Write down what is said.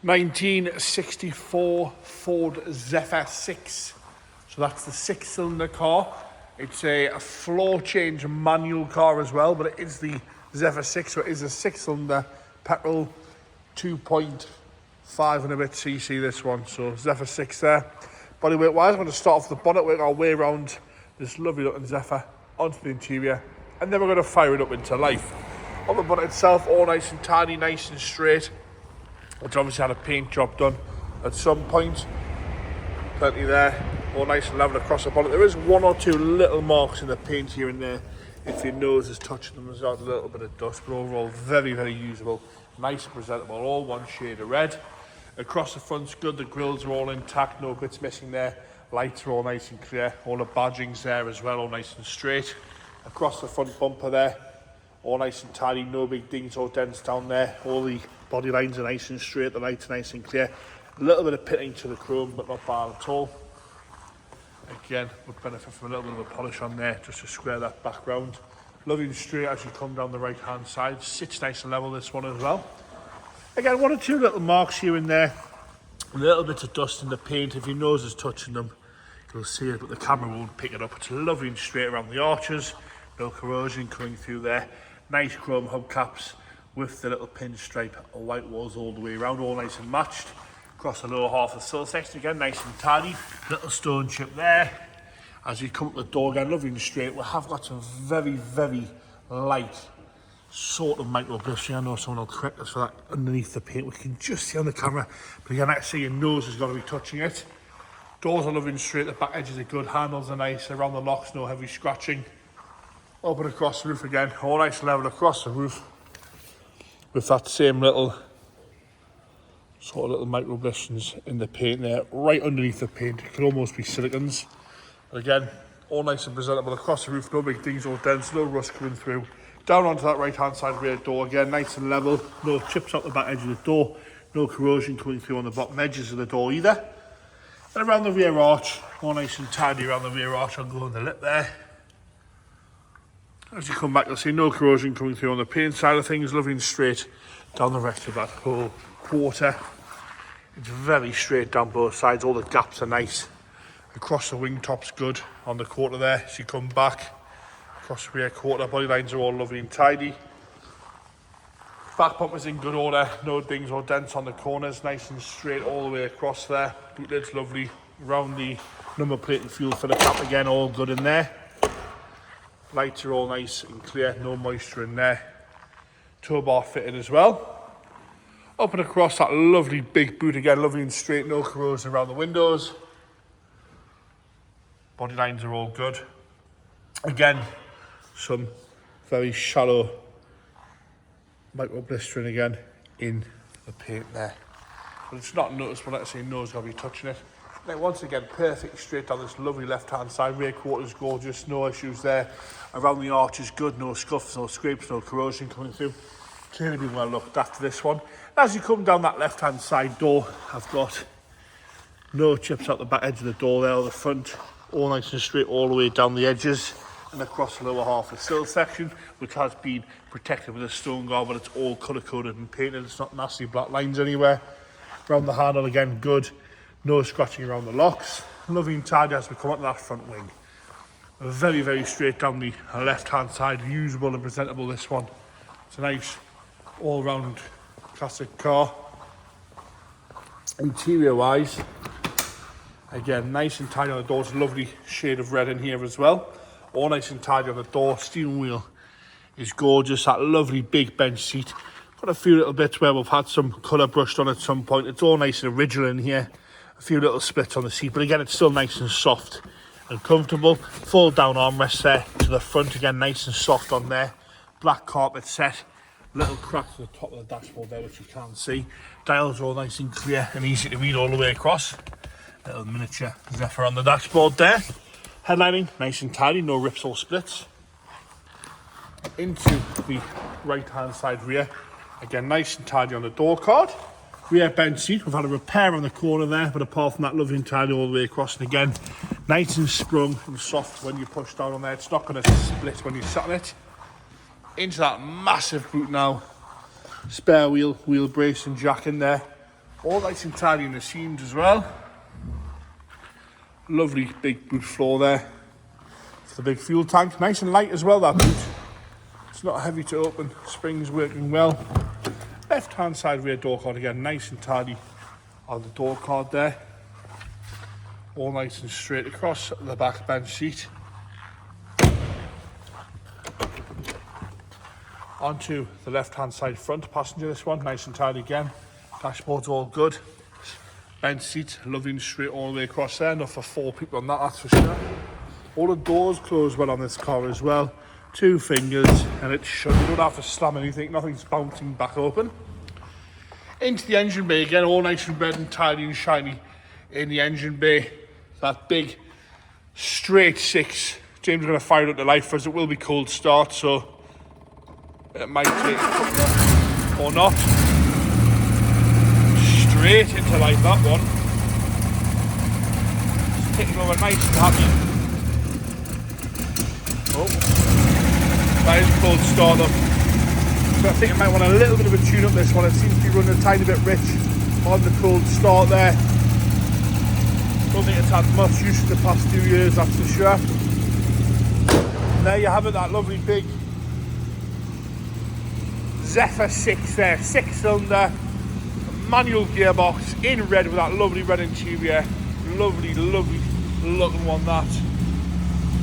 1964 Ford Zephyr 6. So that's the 6-cylinder car. It's a floor change manual car as well, but it is the Zephyr 6, so it is a 6-cylinder petrol, 2.5 and a bit cc this one. So Zephyr 6 there. Bodyweight wise, I'm going to start off the bonnet, work our way around this lovely looking Zephyr onto the interior, and then we're going to fire it up into life. On the bonnet itself, all nice and tidy, nice and straight. It's obviously had a paint job done at some point. Plenty there, all nice and level across the bonnet. There is one or two little marks in the paint here and there. If your nose is touching them, there's a little bit of dust, but overall very, very usable. Nice and presentable, all one shade of red. Across the front's good, the grills are all intact, no bits missing there. Lights are all nice and clear, all the badging's there as well, all nice and straight. Across the front bumper there, all nice and tidy, no big dings or dents down there. All the body lines are nice and straight, the lights are nice and clear. A little bit of pitting to the chrome, but not bad at all. Again, would benefit from a little bit of a polish on there, just to square that background. Lovely and straight as you come down the right hand side. Sits nice and level, this one as well. Again, one or two little marks here and there. A little bit of dust in the paint. If your nose is touching them, you'll see it, but the camera won't pick it up. It's lovely and straight around the arches. No corrosion coming through there. Nice chrome hubcaps with the little pinstripe white walls all the way around, all nice and matched. Across the lower half of the sill section again, nice and tidy. Little stone chip there. As you come up the door again, lovely and straight, we have got some very, very light sort of micro blistering. I know someone will correct us for that underneath the paint. We can just see on the camera, but again, actually your nose has got to be touching it. Doors are lovely and straight, the back edges are good, handles are nice, around the locks, no heavy scratching. Open across the roof again, all nice level across the roof with that same little sort of little micro blisterings in the paint there, right underneath the paint. It could almost be silicons. But again, all nice and presentable across the roof, no big dings or dents, no rust coming through. Down onto that right hand side rear door again, nice and level, no chips up the back edge of the door, no corrosion coming through on the bottom edges of the door either. And around the rear arch, all nice and tidy around the rear arch. I'll go on the lip there. As you come back, you'll see no corrosion coming through on the paint side of things, lovely and straight down the rest of that whole quarter. It's very straight down both sides, all the gaps are nice. Across the wing top's good on the quarter there. As you come back, across the rear quarter, body lines are all lovely and tidy. Back bumper's in good order, no dings or dents on the corners, nice and straight all the way across there. Boot lid's lovely, around the number plate and fuel filler cap again, all good in there. Lights are all nice and clear, no moisture in there. Tow bar fitted as well. Up and across that lovely big boot again, lovely and straight, no corrosion around the windows. Body lines are all good. Again, some very shallow micro blistering again in the paint there. But it's not noticeable, let's say nose got to be touching it. Now once again, perfect straight down this lovely left hand side. Rear quarter's gorgeous, no issues there. Around the arch is good, no scuffs, no scrapes, no corrosion coming through. Clearly been well looked after this one. As you come down that left hand side door, I've got no chips out the back edge of the door there or the front. All nice and straight all the way down the edges and across the lower half of the sill section, which has been protected with a stone guard, but it's all colour coded and painted. It's not nasty black lines anywhere. Around the handle again, good. No scratching around the locks. Lovely and tidy as we come onto that front wing. Very, very straight down the left hand side, usable and presentable this one. It's a nice all round classic car. Interior wise, again, nice and tidy on the doors, lovely shade of red in here as well. All nice and tidy on the door. Steering wheel is gorgeous, that lovely big bench seat. Got a few little bits where we've had some colour brushed on at some point. It's all nice and original in here. A few little splits on the seat, but again, it's still nice and soft and comfortable. Fold down armrest there to the front, again, nice and soft on there. Black carpet set. Little crack to the top of the dashboard there, which you can't see. Dials are all nice and clear and easy to read all the way across. Little miniature Zephyr on the dashboard there. Headlining, nice and tidy, no rips or splits. Into the right hand side rear. Again, nice and tidy on the door card. Rear bench seat, we've had a repair on the corner there, but apart from that, lovely and tidy all the way across. And again, nice and sprung and soft when you push down on there. It's not going to split when you sit on it. Into that massive boot now. Spare wheel brace and jack in there. All nice and tidy in the seams as well. Lovely big boot floor there for the big fuel tank. Nice and light as well, that boot. It's not heavy to open. Springs working well. Left hand side rear door card again, nice and tidy on the door card there. All nice and straight across the back bench seat. Onto the left hand side front passenger, this one, nice and tidy again. Dashboard's all good. Bench seat, lovely and straight all the way across there. Enough for 4 people on that, that's for sure. All the doors close well on this car as well. 2 fingers and it's shut. You don't have to slam anything, nothing's bouncing back open. Into the engine bay again, all nice and red and tidy and shiny in the engine bay. That big straight 6. James is going to fire it up to life for us. It will be cold start, so it might take a couple of, or not. Straight into life, that one. It's taking over nice and happy. Oh, that is a cold start up. So I think I might want a little bit of a tune up this one. It seems to be running a tiny bit rich on the cold start there. Don't think it's had much use in the past few years, that's for sure. And there you have it, that lovely big Zephyr 6 there, 6-cylinder, manual gearbox in red with that lovely red interior. Lovely, lovely looking one that.